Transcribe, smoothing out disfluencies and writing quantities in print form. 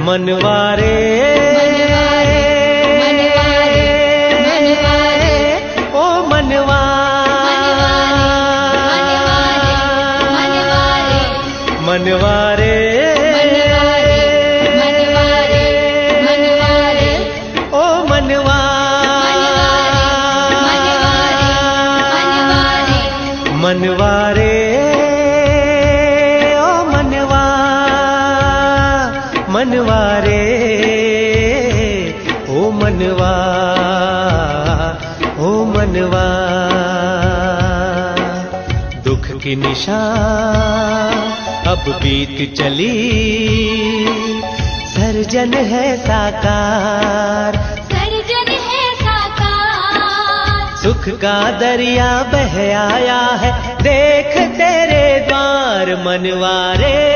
मनवारे ओ मनवा मनवारे ओ मनवा मनवारे ओ मनवा मनवारे ओ मनवा ओ मनवा दुख की निशान अब बीत चली सर्जन है साकार सर्जन है साकार सुख का दरिया बह आया है देख तेरे द्वार मनवारे